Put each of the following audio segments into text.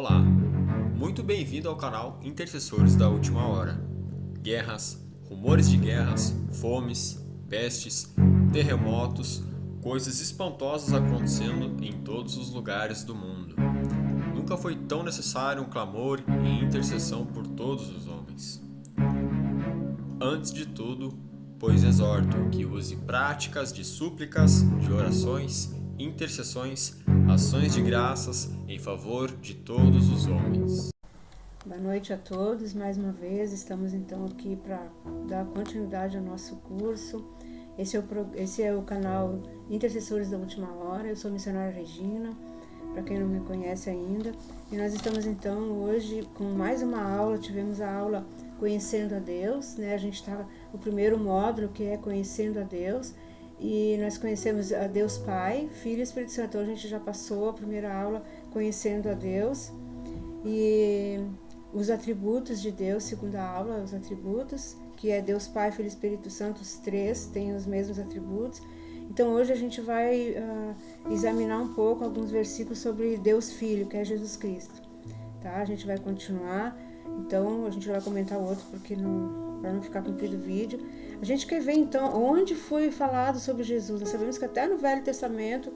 Olá, muito bem-vindo ao canal Intercessores da Última Hora. Guerras, rumores de guerras, fomes, pestes, terremotos, coisas espantosas acontecendo em todos os lugares do mundo. Nunca foi tão necessário um clamor e intercessão por todos os homens. Antes de tudo, pois exorto que use práticas de súplicas, de orações, intercessões, ações de graças em favor de todos os homens. Boa noite a todos, mais uma vez estamos então aqui para dar continuidade ao nosso curso. Esse é o canal Intercessores da Última Hora, eu sou a missionária Regina, para quem não me conhece ainda, e nós estamos então hoje com mais uma aula. Tivemos a aula Conhecendo a Deus, né? A gente está no primeiro módulo, que é Conhecendo a Deus, e nós conhecemos a Deus Pai, Filho e Espírito Santo. Então a gente já passou a primeira aula Conhecendo a Deus e os atributos de Deus, segunda aula, os atributos, que é Deus Pai, Filho e Espírito Santo, os três têm os mesmos atributos. Então hoje a gente vai examinar um pouco alguns versículos sobre Deus Filho, que é Jesus Cristo, tá? A gente vai continuar, então a gente vai comentar o outro para não ficar comprido o vídeo. A gente quer ver então onde foi falado sobre Jesus. Nós sabemos que até no Velho Testamento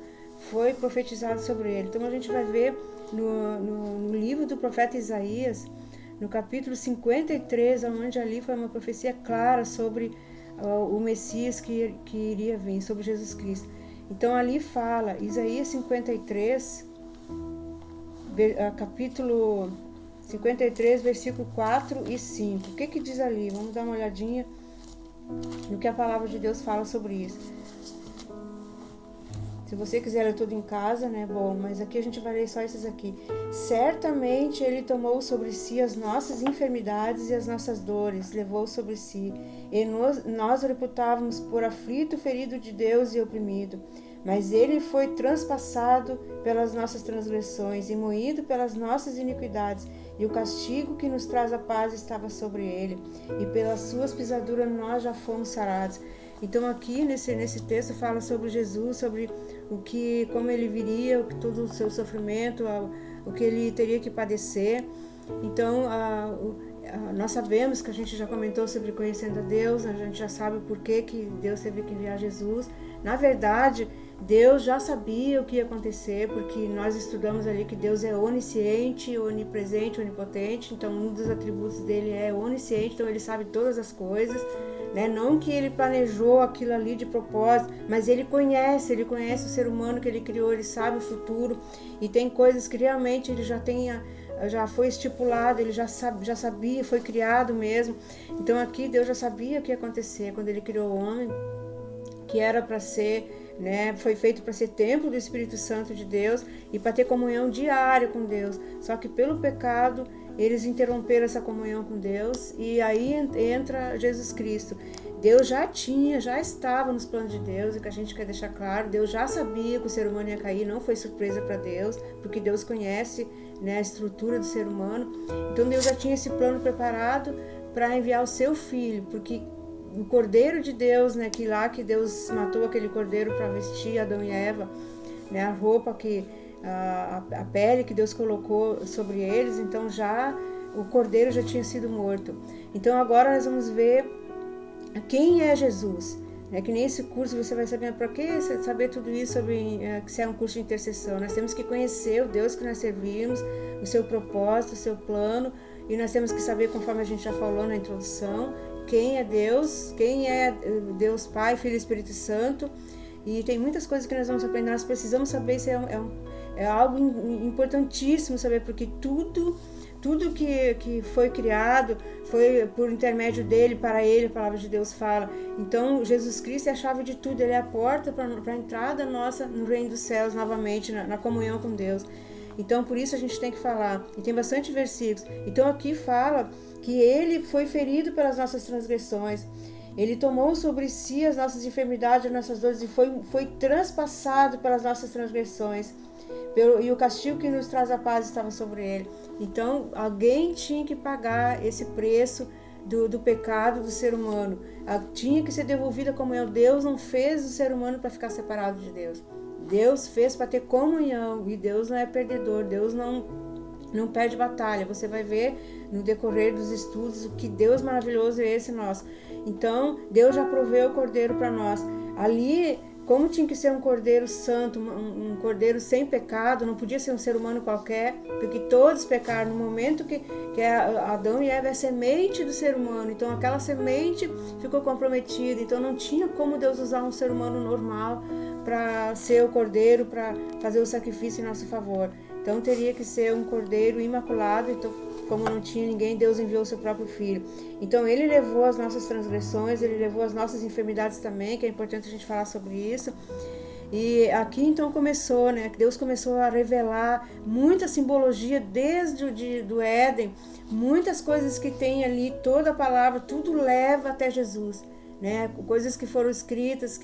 foi profetizado sobre ele. Então a gente vai ver no livro do profeta Isaías, no capítulo 53, onde ali foi uma profecia clara sobre o Messias que iria vir, sobre Jesus Cristo. Então ali fala, Isaías 53, capítulo 53, versículo 4 e 5. O que diz ali? Vamos dar uma olhadinha no que a palavra de Deus fala sobre isso. Se você quiser ler tudo em casa, né? Bom, mas aqui a gente vai ler só esses aqui. Certamente ele tomou sobre si as nossas enfermidades e as nossas dores, levou sobre si. E nós o reputávamos por aflito, ferido de Deus e oprimido. Mas ele foi transpassado pelas nossas transgressões e moído pelas nossas iniquidades. E o castigo que nos traz a paz estava sobre ele. E pelas suas pisaduras nós já fomos sarados. Então aqui nesse texto fala sobre Jesus, sobre como ele viria, todo o seu sofrimento, o que ele teria que padecer. Então nós sabemos que a gente já comentou sobre conhecendo a Deus, a gente já sabe por que Deus teve que enviar Jesus. Na verdade, Deus já sabia o que ia acontecer, porque nós estudamos ali que Deus é onisciente, onipresente, onipotente. Então um dos atributos dele é onisciente, então ele sabe todas as coisas, né? Não que ele planejou aquilo ali de propósito, mas ele conhece o ser humano que ele criou, ele sabe o futuro, e tem coisas que realmente ele já foi estipulado, ele já sabia, foi criado mesmo. Então aqui Deus já sabia o que ia acontecer quando ele criou o homem, que era para ser, né, foi feito para ser templo do Espírito Santo de Deus e para ter comunhão diária com Deus. Só que pelo pecado eles interromperam essa comunhão com Deus, e aí entra Jesus Cristo. Deus já estava nos planos de Deus, e que a gente quer deixar claro, Deus já sabia que o ser humano ia cair, não foi surpresa para Deus, porque Deus conhece, né, a estrutura do ser humano. Então Deus já tinha esse plano preparado para enviar o seu filho, porque o Cordeiro de Deus, né, que Deus matou aquele cordeiro para vestir Adão e Eva, né, a roupa a pele que Deus colocou sobre eles. Então o cordeiro já tinha sido morto. Então agora nós vamos ver quem é Jesus. É que nesse curso você vai saber para que saber tudo isso sobre se é um curso de intercessão. Nós temos que conhecer o Deus que nós servimos, o seu propósito, o seu plano, e nós temos que saber, conforme a gente já falou na introdução, quem é Deus Deus Pai, Filho e Espírito Santo. E tem muitas coisas que nós vamos aprender, nós precisamos saber. Isso é algo importantíssimo saber, porque tudo que foi criado foi por intermédio dele, para ele, a palavra de Deus fala. Então Jesus Cristo é a chave de tudo, ele é a porta para a entrada nossa no reino dos céus novamente, na comunhão com Deus. Então por isso a gente tem que falar, e tem bastante versículos. Então aqui fala que ele foi ferido pelas nossas transgressões, ele tomou sobre si as nossas enfermidades, as nossas dores, e foi transpassado pelas nossas transgressões, e o castigo que nos traz a paz estava sobre ele. Então alguém tinha que pagar esse preço do pecado do ser humano, tinha que ser devolvida a comunhão. Deus não fez o ser humano para ficar separado de Deus, Deus fez para ter comunhão, e Deus não é perdedor, Deus não não perde batalha. Você vai ver no decorrer dos estudos o que Deus maravilhoso é esse nosso. Então, Deus já proveu o cordeiro para nós. Ali, como tinha que ser um cordeiro santo, um cordeiro sem pecado, não podia ser um ser humano qualquer, porque todos pecaram no momento que Adão e Eva é a semente do ser humano. Então, aquela semente ficou comprometida. Então, não tinha como Deus usar um ser humano normal para ser o cordeiro, para fazer o sacrifício em nosso favor. Então, teria que ser um cordeiro imaculado. Então, como não tinha ninguém, Deus enviou o seu próprio Filho. Então, ele levou as nossas transgressões, ele levou as nossas enfermidades também, que é importante a gente falar sobre isso. E aqui, então, começou, né? Deus começou a revelar muita simbologia desde do Éden, muitas coisas que tem ali, toda a palavra, tudo leva até Jesus, né? Coisas que foram escritas,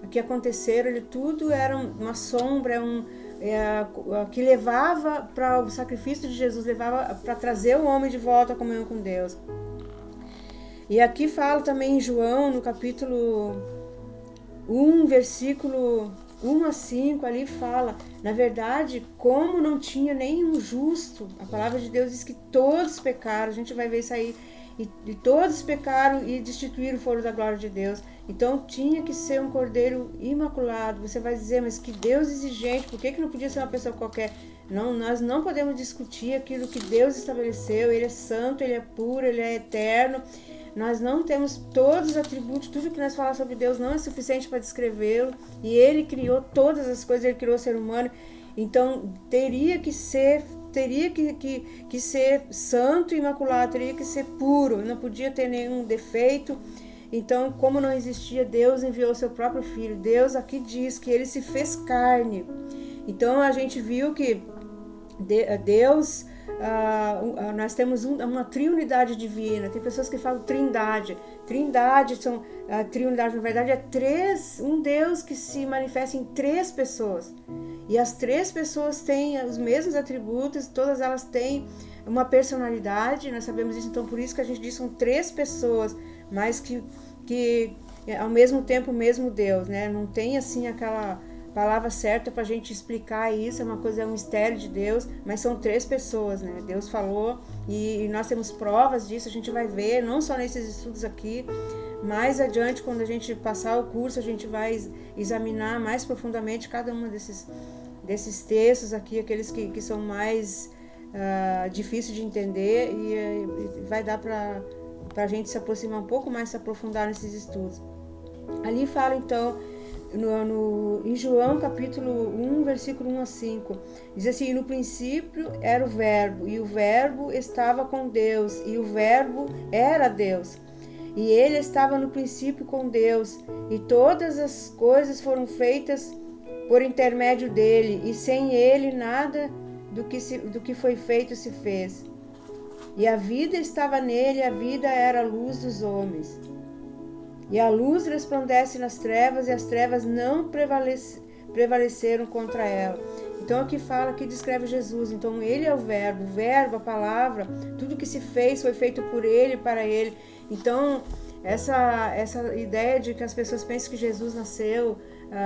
que aconteceram, tudo era uma sombra, que levava para o sacrifício de Jesus, levava para trazer o homem de volta à comunhão com Deus. E aqui fala também em João, no capítulo 1, versículo 1 a 5, ali fala, na verdade, como não tinha nenhum justo, a palavra de Deus diz que todos pecaram, a gente vai ver isso aí, e todos pecaram e destituíram o foro da glória de Deus. Então tinha que ser um cordeiro imaculado. Você vai dizer, mas que Deus exigente, por que não podia ser uma pessoa qualquer? Não, nós não podemos discutir aquilo que Deus estabeleceu. Ele é santo, ele é puro, ele é eterno. Nós não temos todos os atributos, tudo que nós falamos sobre Deus não é suficiente para descrevê-lo. E ele criou todas as coisas, ele criou o ser humano. Então teria que ser santo e imaculado, teria que ser puro, não podia ter nenhum defeito. Então, como não existia, Deus enviou o seu próprio Filho. Deus aqui diz que ele se fez carne. Então, a gente viu que Deus, nós temos uma triunidade divina. Tem pessoas que falam trindade. Trindade, triunidade, na verdade, é um Deus que se manifesta em 3 pessoas. E as 3 pessoas têm os mesmos atributos, todas elas têm uma personalidade, nós sabemos isso, então por isso que a gente diz que são 3 pessoas, mas que ao mesmo tempo o mesmo Deus, né? Não tem assim aquela palavra certa para a gente explicar isso, é um mistério de Deus, mas são 3 pessoas, né? Deus falou e nós temos provas disso, a gente vai ver, não só nesses estudos aqui, mais adiante, quando a gente passar o curso, a gente vai examinar mais profundamente cada um desses textos aqui, aqueles que são mais difíceis de entender, e vai dar para a gente se aproximar um pouco mais, se aprofundar nesses estudos. Ali fala então, em João capítulo 1, versículo 1 a 5, diz assim: no princípio era o verbo, e o verbo estava com Deus, e o verbo era Deus. E ele estava no princípio com Deus, e todas as coisas foram feitas por intermédio dele, e sem ele nada do que foi feito se fez. E a vida estava nele, a vida era a luz dos homens. E a luz resplandece nas trevas, e as trevas não prevaleceram contra ela. Então aqui fala, que descreve Jesus. Então ele é o verbo, a palavra, tudo que se fez foi feito por ele, para ele. Então essa ideia de que as pessoas pensam que Jesus nasceu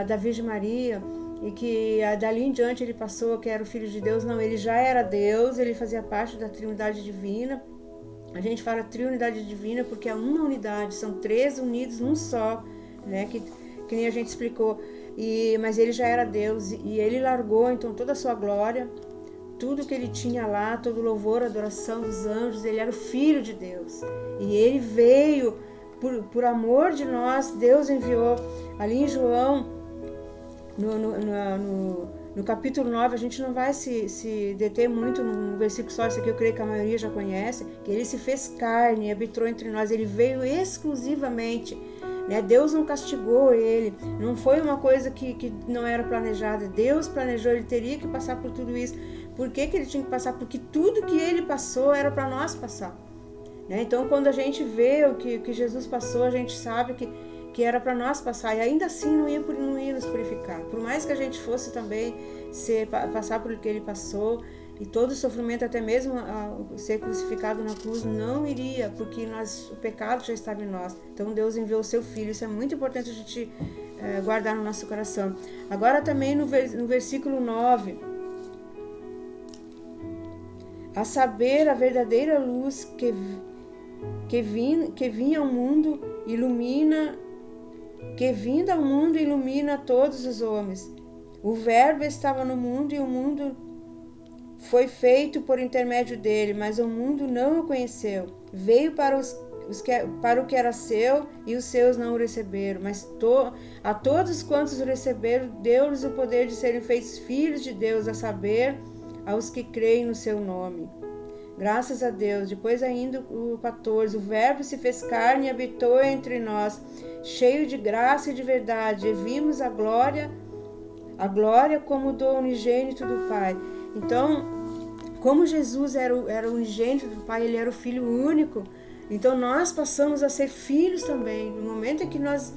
da Virgem Maria e que dali em diante ele passou, que era o Filho de Deus, não, ele já era Deus, ele fazia parte da Trindade Divina. A gente fala Trindade Divina porque é uma unidade, são 3 unidos num só, né? Que nem a gente explicou. Mas ele já era Deus e ele largou então toda a sua glória, tudo que ele tinha lá, todo o louvor, a adoração dos anjos. Ele era o Filho de Deus e ele veio por amor de nós. Deus enviou. Ali em João, no capítulo 9, a gente não vai se deter muito no versículo só, isso aqui eu creio que a maioria já conhece, que ele se fez carne e habitou entre nós. Ele veio exclusivamente, né? Deus não castigou ele, não foi uma coisa que não era planejada. Deus planejou, ele teria que passar por tudo isso. Por que ele tinha que passar? Porque tudo que ele passou era para nós passar, né? Então quando a gente vê o que Jesus passou, a gente sabe que era para nós passar, e ainda assim não ia nos purificar. Por mais que a gente fosse também passar por o que ele passou, e todo o sofrimento, até mesmo ser crucificado na cruz, não iria, porque o pecado já estava em nós. Então Deus enviou o seu Filho. Isso é muito importante a gente guardar no nosso coração. Agora também no versículo 9, a saber, a verdadeira luz que vinha ao mundo ilumina, que vinda ao mundo ilumina todos os homens. O Verbo estava no mundo e o mundo foi feito por intermédio dele, mas o mundo não o conheceu. Veio para o que era seu e os seus não o receberam, mas a todos quantos o receberam, deu-lhes o poder de serem feitos filhos de Deus, a saber, aos que creem no seu nome. Graças a Deus. Depois ainda o 14, o Verbo se fez carne e habitou entre nós, cheio de graça e de verdade, e vimos a glória como do unigênito do Pai. Então, como Jesus era o unigênito do Pai, ele era o Filho único, então nós passamos a ser filhos também. No momento em que nós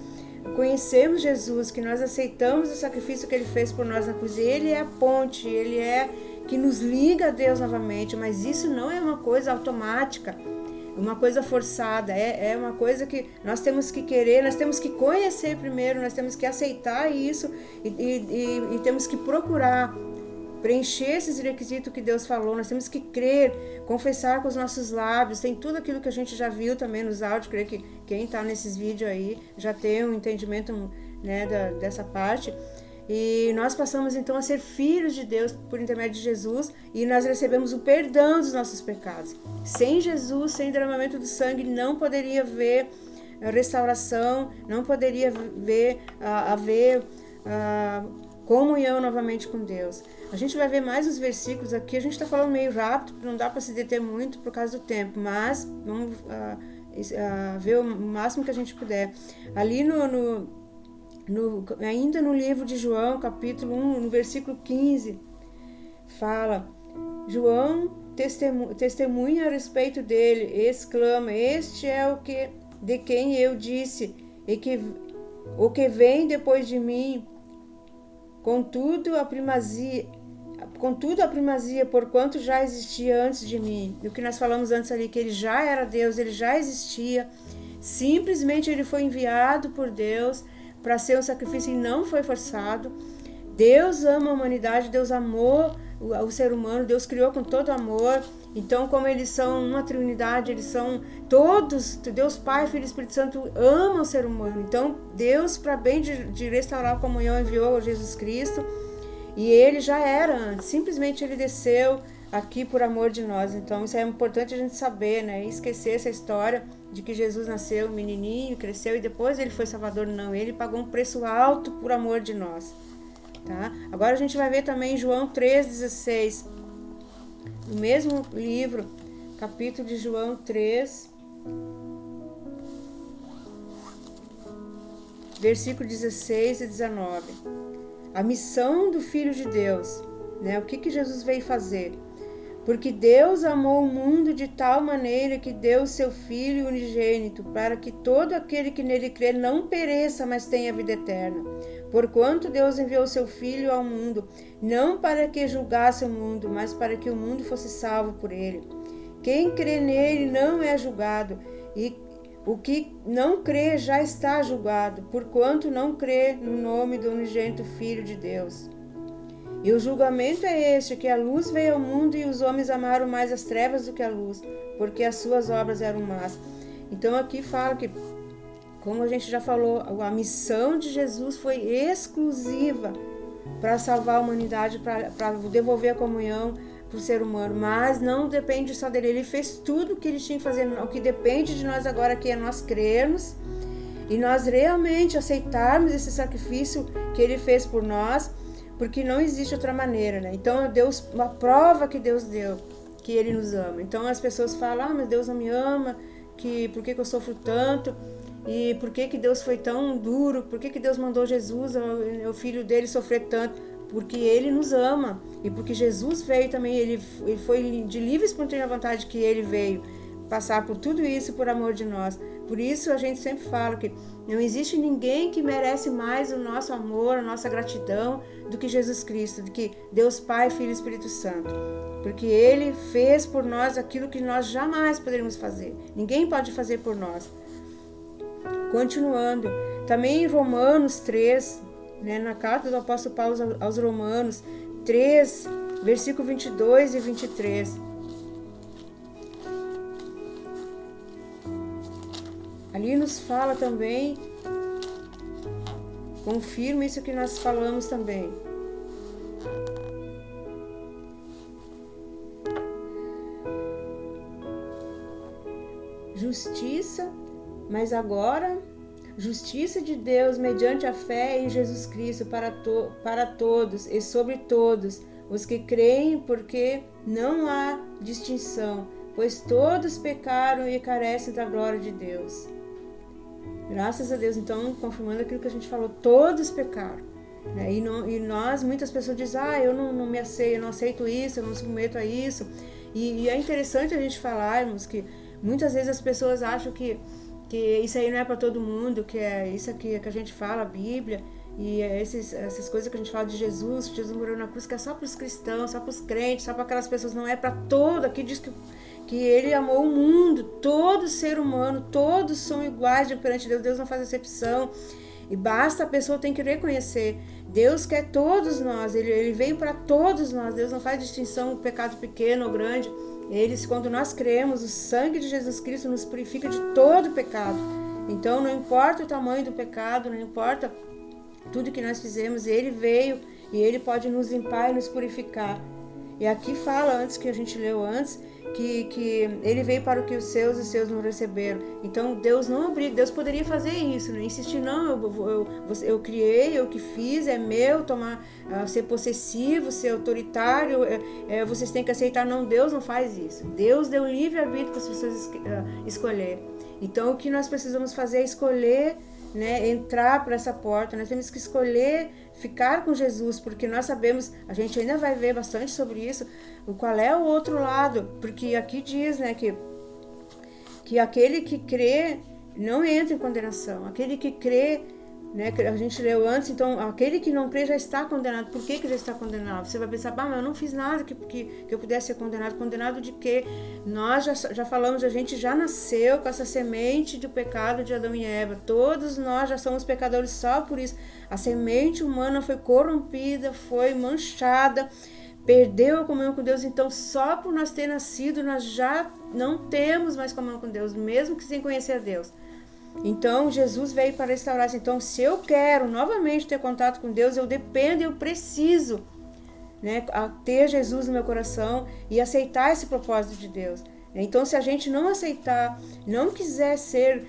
conhecemos Jesus, que nós aceitamos o sacrifício que ele fez por nós na cruz, ele é a ponte, ele é que nos liga a Deus novamente, mas isso não é uma coisa automática, uma coisa forçada, é uma coisa que nós temos que querer, nós temos que conhecer primeiro, nós temos que aceitar isso e temos que procurar preencher esses requisitos que Deus falou, nós temos que crer, confessar com os nossos lábios, tem tudo aquilo que a gente já viu também nos áudios, creio que quem está nesses vídeos aí já tem um entendimento, né, dessa parte. E nós passamos então a ser filhos de Deus por intermédio de Jesus e nós recebemos o perdão dos nossos pecados. Sem Jesus, sem derramamento do sangue, não poderia haver restauração, não poderia haver comunhão novamente com Deus. A gente vai ver mais os versículos aqui, a gente está falando meio rápido, não dá para se deter muito por causa do tempo, mas vamos ver o máximo que a gente puder. Ali ainda no livro de João, capítulo 1, no versículo 15, fala, João testemunha a respeito dele, exclama, este é de quem eu disse, o que vem depois de mim, contudo a primazia, porquanto já existia antes de mim. O que nós falamos antes ali, que ele já era Deus, ele já existia, simplesmente ele foi enviado por Deus para ser um sacrifício e não foi forçado. Deus ama a humanidade, Deus amou o ser humano, Deus criou com todo amor. Então, como eles são uma trindade, eles são todos, Deus Pai, Filho e Espírito Santo ama o ser humano. Então, Deus, para bem de restaurar a comunhão, enviou Jesus Cristo. E ele já era antes, simplesmente ele desceu aqui por amor de nós. Então, isso é importante a gente saber, né? E esquecer essa história de que Jesus nasceu menininho, cresceu e depois ele foi Salvador. Não, ele pagou um preço alto por amor de nós. Tá? Agora a gente vai ver também João 3,16. No mesmo livro, capítulo de João 3, versículo 16 e 19. A missão do Filho de Deus, né? O que Jesus veio fazer? Porque Deus amou o mundo de tal maneira que deu o seu Filho unigênito, para que todo aquele que nele crê não pereça, mas tenha vida eterna. Porquanto Deus enviou o seu Filho ao mundo, não para que julgasse o mundo, mas para que o mundo fosse salvo por ele. Quem crê nele não é julgado, e o que não crê já está julgado, porquanto não crê no nome do unigênito Filho de Deus. E o julgamento é este, que a luz veio ao mundo e os homens amaram mais as trevas do que a luz, porque as suas obras eram más. Então aqui fala que, como a gente já falou, a missão de Jesus foi exclusiva para salvar a humanidade, para devolver a comunhão para o ser humano, mas não depende só dele, ele fez tudo o que ele tinha que fazer. O que depende de nós agora aqui é nós crermos e nós realmente aceitarmos esse sacrifício que ele fez por nós, porque não existe outra maneira, né? Então Deus, uma prova que Deus deu, que ele nos ama. Então as pessoas falam, mas Deus não me ama, por que eu sofro tanto? E por que Deus foi tão duro? Por que Deus mandou Jesus, o filho dele, sofrer tanto? Porque ele nos ama. E porque Jesus veio também, ele foi de livre e espontânea vontade que ele veio passar por tudo isso por amor de nós. Por isso a gente sempre fala que não existe ninguém que merece mais o nosso amor, a nossa gratidão do que Jesus Cristo, do que Deus Pai, Filho e Espírito Santo. Porque ele fez por nós aquilo que nós jamais poderíamos fazer. Ninguém pode fazer por nós. Continuando, também em Romanos 3, né, na carta do apóstolo Paulo aos Romanos 3, versículo 22 e 23. Ali nos fala também, confirma isso que nós falamos também. Justiça, mas agora, justiça de Deus mediante a fé em Jesus Cristo para todos e sobre todos os que creem, porque não há distinção, pois todos pecaram e carecem da glória de Deus. Graças a Deus, então, confirmando aquilo que a gente falou, todos pecaram. Né? E nós, muitas pessoas dizem, eu não me aceito, eu não aceito isso, eu não submeto a isso. E é interessante a gente falarmos que muitas vezes as pessoas acham que isso aí não é para todo mundo, que é isso aqui que a gente fala, a Bíblia, e essas coisas que a gente fala de Jesus, que Jesus morreu na cruz, que é só para os cristãos, só para os crentes, só para aquelas pessoas, não é para todo. Aqui diz que ele amou o mundo, todo ser humano, todos são iguais perante Deus, Deus não faz exceção. E basta a pessoa tem que reconhecer, Deus quer todos nós, ele veio para todos nós, Deus não faz distinção, pecado pequeno ou grande. Quando nós cremos, o sangue de Jesus Cristo nos purifica de todo pecado. Então não importa o tamanho do pecado, não importa tudo que nós fizemos, ele veio e ele pode nos limpar e nos purificar. E aqui fala, antes que a gente leu antes, que ele veio para o que os seus não receberam. Então Deus não obriga, Deus poderia fazer isso, né? Insistir, não, eu criei, eu que fiz, é meu, ser possessivo, ser autoritário, vocês têm que aceitar. Não, Deus não faz isso. Deus deu livre-arbítrio para as pessoas escolher. Então o que nós precisamos fazer é escolher, né, entrar por essa porta. Nós temos que escolher ficar com Jesus, porque nós sabemos, a gente ainda vai ver bastante sobre isso, qual é o outro lado, porque aqui diz, né, que aquele que crê não entra em condenação, aquele que crê, né, a gente leu antes, então aquele que não crê já está condenado. Por que já está condenado? Você vai pensar, mas eu não fiz nada que eu pudesse ser condenado. Condenado de quê? Nós já falamos, a gente já nasceu com essa semente do pecado de Adão e Eva. Todos nós já somos pecadores só por isso. A semente humana foi corrompida, foi manchada, perdeu a comunhão com Deus. Então só por nós ter nascido, nós já não temos mais comunhão com Deus, mesmo que sem conhecer a Deus. Então Jesus veio para restaurar. Então se eu quero novamente ter contato com Deus, eu dependo, eu preciso, né, ter Jesus no meu coração e aceitar esse propósito de Deus. Então se a gente não aceitar, não quiser ser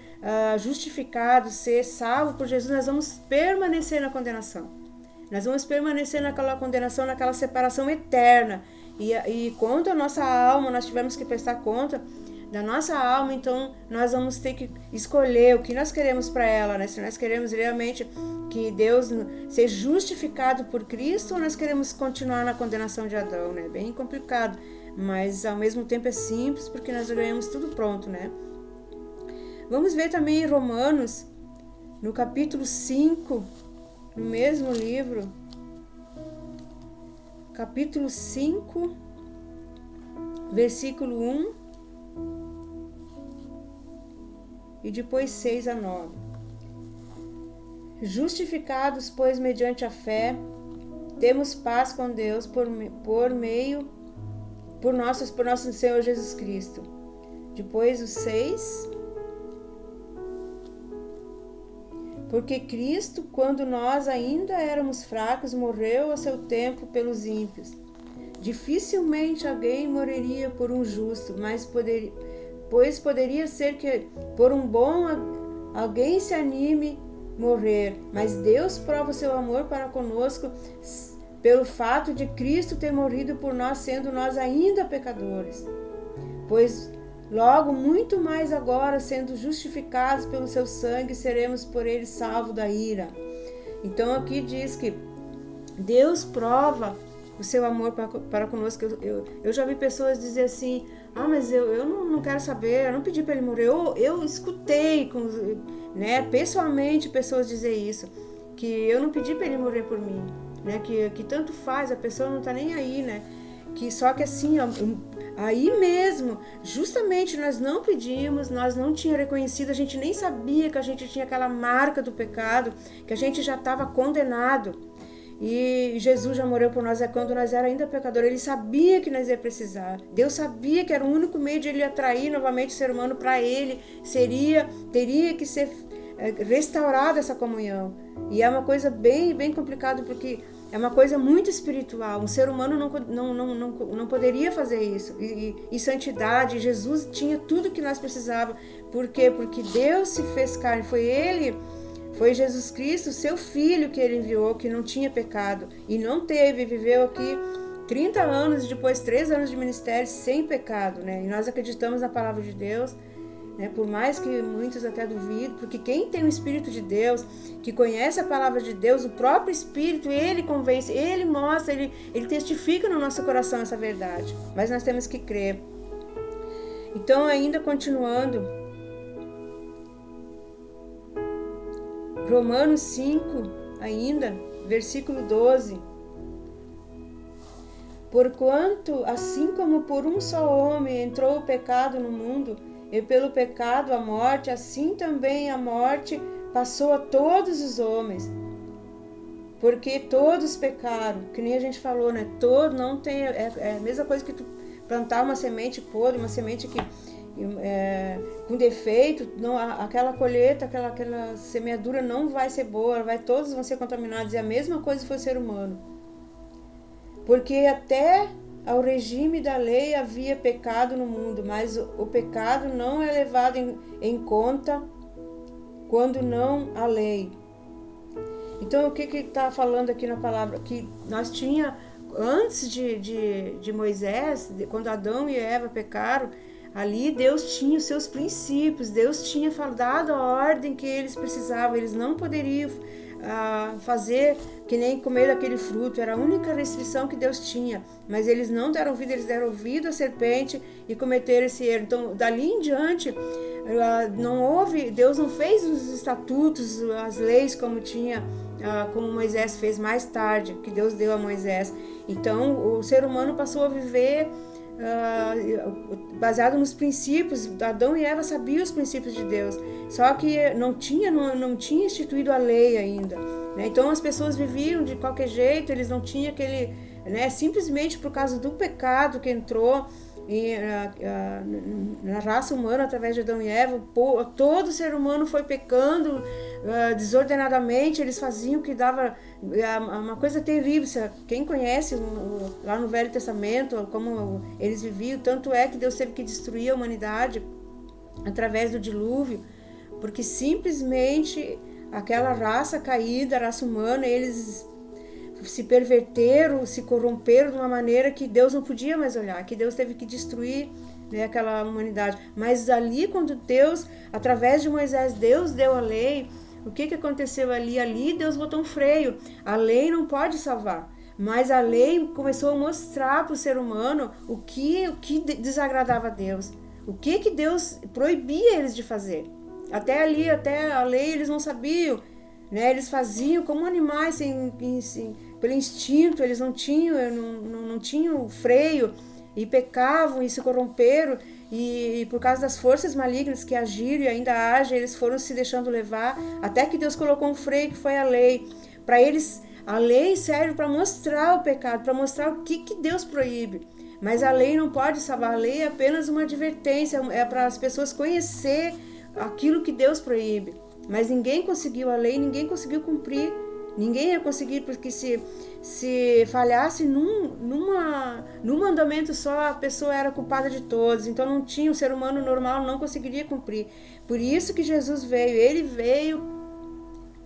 justificado, ser salvo por Jesus, nós vamos permanecer na condenação. Nós vamos permanecer naquela condenação, naquela separação eterna. E quanto à nossa alma, nós tivemos que prestar conta da nossa alma. Então nós vamos ter que escolher o que nós queremos para ela, né? Se nós queremos realmente que Deus seja justificado por Cristo, ou nós queremos continuar na condenação de Adão, né? Bem complicado, mas ao mesmo tempo é simples, porque nós ganhamos tudo pronto, né? Vamos ver também em Romanos, no capítulo 5, no mesmo livro, capítulo 5, versículo 1, e depois 6 a 9. Justificados, pois, mediante a fé, temos paz com Deus por nosso Senhor Jesus Cristo. Depois o 6. Porque Cristo, quando nós ainda éramos fracos, morreu a seu tempo pelos ímpios. Dificilmente alguém morreria por um justo, pois poderia ser que por um bom alguém se anime morrer, mas Deus prova o seu amor para conosco pelo fato de Cristo ter morrido por nós, sendo nós ainda pecadores. Pois logo, muito mais agora, sendo justificados pelo seu sangue, seremos por ele salvos da ira. Então aqui diz que Deus prova o seu amor para conosco. Eu já vi pessoas dizer assim, mas eu não quero saber, eu não pedi para ele morrer. Eu escutei, né, pessoalmente, pessoas dizer isso, que eu não pedi para ele morrer por mim, né, que tanto faz, a pessoa não está nem aí, né, só que assim, aí mesmo, justamente nós não pedimos, nós não tínhamos reconhecido, a gente nem sabia que a gente tinha aquela marca do pecado, que a gente já estava condenado. E Jesus já morreu por nós quando nós era ainda pecadores. Ele sabia que nós ia precisar. Deus sabia que era o único meio de ele atrair novamente o ser humano para ele. Teria que ser restaurada essa comunhão. E é uma coisa bem complicada, porque é uma coisa muito espiritual. Um ser humano não poderia fazer isso. E santidade, Jesus tinha tudo que nós precisávamos. Por quê? Porque Deus se fez carne. Foi Jesus Cristo, seu Filho, que ele enviou, que não tinha pecado. E não viveu aqui 30 anos, depois 3 anos de ministério sem pecado, né? E nós acreditamos na palavra de Deus, né? Por mais que muitos até duvidem, porque quem tem o Espírito de Deus, que conhece a palavra de Deus, o próprio Espírito, ele convence, ele mostra, ele testifica no nosso coração essa verdade. Mas nós temos que crer. Então, ainda continuando, Romanos 5, ainda, versículo 12. Porquanto, assim como por um só homem entrou o pecado no mundo, e pelo pecado a morte, assim também a morte passou a todos os homens. Porque todos pecaram, que nem a gente falou, né? Todo não tem, é a mesma coisa que tu plantar uma semente podre, uma semente que com defeito, não, aquela colheita, aquela semeadura não vai ser boa, todos vão ser contaminados. E a mesma coisa foi o ser humano. Porque até ao regime da lei havia pecado no mundo, mas o pecado não é levado em conta quando não há lei. Então, o que está falando aqui na palavra? Que nós tinha antes de Moisés, quando Adão e Eva pecaram, ali Deus tinha os seus princípios, Deus tinha dado a ordem que eles precisavam. Eles não poderiam fazer que nem comer daquele fruto, era a única restrição que Deus tinha, mas eles não deram ouvido, eles deram ouvido à serpente e cometeram esse erro. Então, dali em diante, Deus não fez os estatutos, as leis como como Moisés fez mais tarde, que Deus deu a Moisés. Então, o ser humano passou a viver baseado nos princípios. Adão e Eva sabiam os princípios de Deus, só que não tinha instituído a lei ainda, né? Então as pessoas viviam de qualquer jeito, eles não tinham aquele, né? Simplesmente por causa do pecado que entrou na raça humana através de Adão e Eva, todo ser humano foi pecando desordenadamente. Eles faziam o que dava, uma coisa terrível. Quem conhece lá no Velho Testamento como eles viviam, tanto é que Deus teve que destruir a humanidade através do dilúvio, porque simplesmente aquela raça caída, a raça humana, eles se perverteram, se corromperam de uma maneira que Deus não podia mais olhar, que Deus teve que destruir, né, aquela humanidade. Mas ali, quando Deus, através de Moisés, Deus deu a lei, o que aconteceu ali? Ali Deus botou um freio. A lei não pode salvar, mas a lei começou a mostrar para o ser humano o que desagradava a Deus, o que Deus proibia eles de fazer. Até a lei eles não sabiam, né? Eles faziam como animais, pelo instinto, eles não tinham freio, e pecavam e se corromperam, e por causa das forças malignas que agiram e ainda agem, eles foram se deixando levar, até que Deus colocou um freio, que foi a lei. Para eles, a lei serve para mostrar o pecado, para mostrar o que Deus proíbe. Mas a lei não pode salvar, a lei é apenas uma advertência, é para as pessoas conhecer aquilo que Deus proíbe. Mas ninguém conseguiu a lei, ninguém conseguiu cumprir. Ninguém ia conseguir, porque se falhasse num mandamento só, a pessoa era culpada de todos. Então não tinha, o ser humano normal não conseguiria cumprir. Por isso que Jesus veio. Ele veio,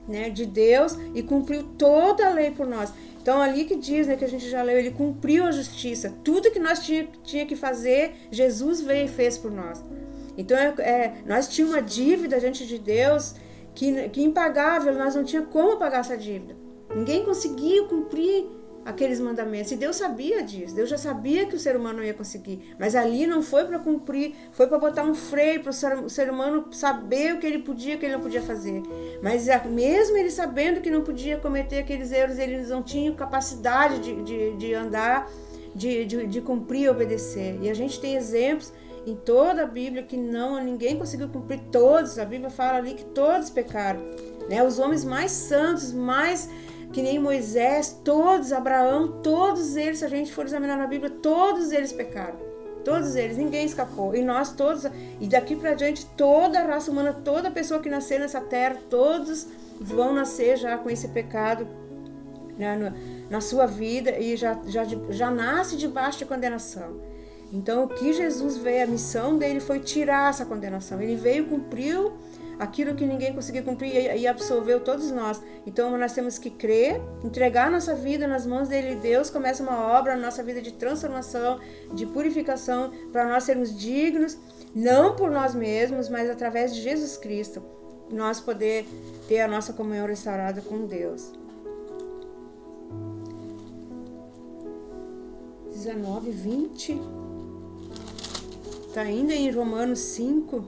né, de Deus e cumpriu toda a lei por nós. Então ali que diz, né, que a gente já leu, ele cumpriu a justiça. Tudo que nós tinha que fazer, Jesus veio e fez por nós. Então nós tínhamos uma dívida diante de Deus que impagável, nós não tínhamos como pagar essa dívida. Ninguém conseguia cumprir aqueles mandamentos. E Deus sabia disso. Deus já sabia que o ser humano não ia conseguir. Mas ali não foi para cumprir, foi para botar um freio para o ser humano saber o que ele podia e o que ele não podia fazer. Mas mesmo ele sabendo que não podia cometer aqueles erros, eles não tinham capacidade de andar, de cumprir e obedecer. E a gente tem exemplos em toda a Bíblia que ninguém conseguiu cumprir todos. A Bíblia fala ali que todos pecaram, né? Os homens mais santos, que nem Moisés, todos, Abraão, todos eles, se a gente for examinar na Bíblia, todos eles pecaram. Todos eles, ninguém escapou. E nós todos, e daqui para diante, toda a raça humana, toda pessoa que nascer nessa terra, todos vão nascer já com esse pecado, né, na sua vida, e já nasce debaixo de condenação. Então, o que Jesus veio, a missão dele foi tirar essa condenação. Ele veio, cumpriu aquilo que ninguém conseguia cumprir e absolveu todos nós. Então, nós temos que crer, entregar nossa vida nas mãos dele. Deus começa uma obra na nossa vida de transformação, de purificação, para nós sermos dignos, não por nós mesmos, mas através de Jesus Cristo, nós poder ter a nossa comunhão restaurada com Deus. 19, 20... Está ainda em Romanos 5.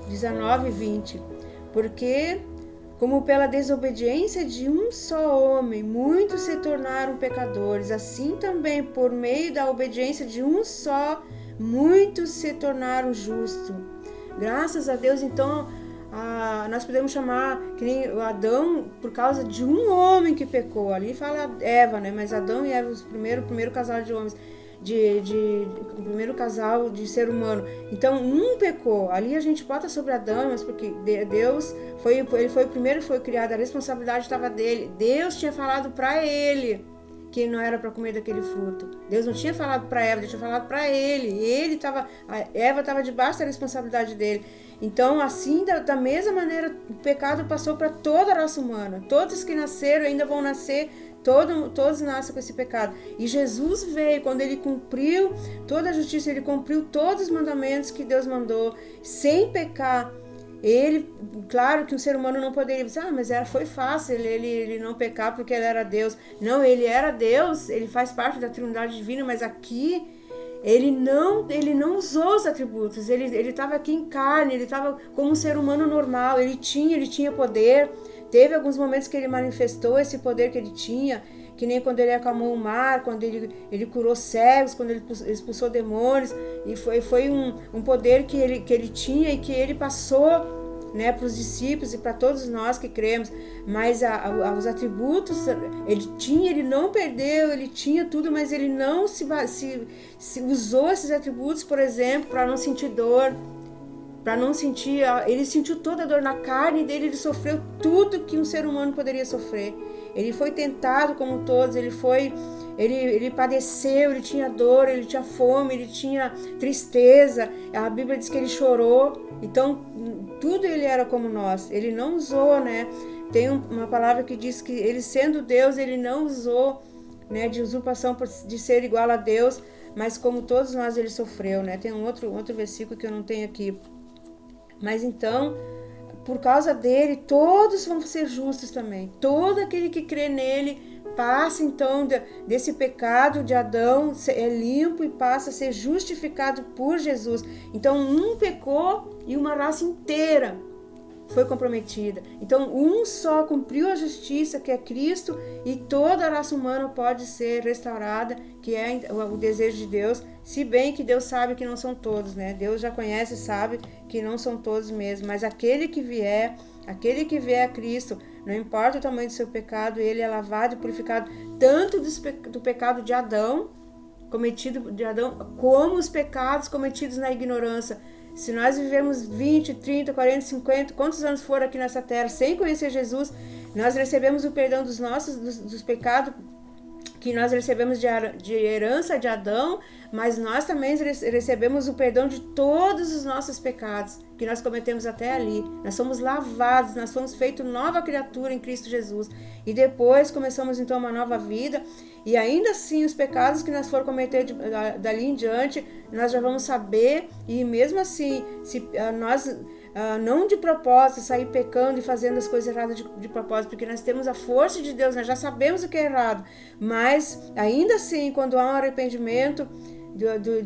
(19 e 20). Porque, como pela desobediência de um só homem, muitos se tornaram pecadores, assim também, por meio da obediência de um só, muitos se tornaram justos. Graças a Deus, então, nós podemos chamar que nem o Adão por causa de um homem que pecou. Ali fala Eva, né? Mas Adão e Eva, o primeiro casal de homens, o primeiro casal de ser humano. Então um pecou. Ali a gente bota sobre Adão, mas porque Deus ele foi o primeiro que foi criado, a responsabilidade estava dele. Deus tinha falado para ele que não era para comer daquele fruto. Deus não tinha falado para Eva, Deus tinha falado para ele. Eva estava debaixo da responsabilidade dele. Então, assim, da mesma maneira, o pecado passou para toda a raça humana. Todos que nasceram ainda vão nascer, todos nascem com esse pecado. E Jesus veio, quando ele cumpriu toda a justiça, ele cumpriu todos os mandamentos que Deus mandou, sem pecar. Ele, claro que um ser humano não poderia dizer, mas foi fácil ele não pecar porque ele era Deus. Não, ele era Deus, ele faz parte da Trindade Divina, mas aqui ele não usou os atributos, ele estava aqui em carne, ele estava como um ser humano normal, ele tinha poder. Teve alguns momentos que ele manifestou esse poder que ele tinha, que nem quando ele acalmou o mar, quando ele curou cegos, quando ele expulsou demônios, e foi um poder que ele tinha e que ele passou, né, para os discípulos e para todos nós que cremos. Mas os atributos ele não perdeu, ele tinha tudo, mas ele não se usou esses atributos, por exemplo, para não sentir dor, para não sentir, ele sentiu toda a dor na carne dele, ele sofreu tudo que um ser humano poderia sofrer. Ele foi tentado como todos, ele padeceu, ele tinha dor, ele tinha fome, ele tinha tristeza. A Bíblia diz que ele chorou. Então, tudo ele era como nós. Ele não usou, né? Tem uma palavra que diz que ele, sendo Deus, ele não usou, né, de usurpação de ser igual a Deus, mas como todos nós ele sofreu, né? Tem um outro versículo que eu não tenho aqui. Mas então, por causa dele, todos vão ser justos também. Todo aquele que crê nele passa então desse pecado de Adão, é limpo e passa a ser justificado por Jesus. Então um pecou e uma raça inteira foi comprometida. Então um só cumpriu a justiça, que é Cristo, e toda a raça humana pode ser restaurada, que é o desejo de Deus, se bem que Deus sabe que não são todos, né? Deus já conhece e sabe que não são todos mesmo, mas aquele que vier a Cristo, não importa o tamanho do seu pecado, ele é lavado e purificado tanto do pecado de Adão, cometido de Adão, como os pecados cometidos na ignorância. Se nós vivemos 20, 30, 40, 50, quantos anos for aqui nessa terra sem conhecer Jesus, nós recebemos o perdão dos pecados que nós recebemos de herança de Adão, mas nós também recebemos o perdão de todos os nossos pecados que nós cometemos até ali. Nós somos lavados, nós fomos feitos nova criatura em Cristo Jesus. E depois começamos então uma nova vida, e ainda assim os pecados que nós for cometer dali em diante, nós já vamos saber, e mesmo assim, se nós não de propósito sair pecando e fazendo as coisas erradas de propósito, porque nós temos a força de Deus, nós já sabemos o que é errado, mas ainda assim, quando há um arrependimento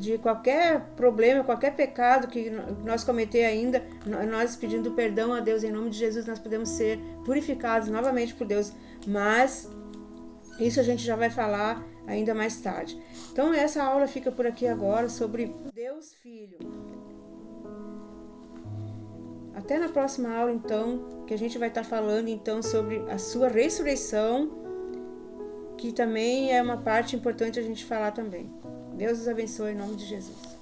de qualquer problema, qualquer pecado que nós cometer ainda, nós pedindo perdão a Deus em nome de Jesus, nós podemos ser purificados novamente por Deus. Mas Isso a gente já vai falar ainda mais tarde. Então essa aula fica por aqui agora sobre Deus Filho. Até na próxima aula, então, que a gente vai estar falando então sobre a sua ressurreição, que também é uma parte importante a gente falar também. Deus os abençoe em nome de Jesus.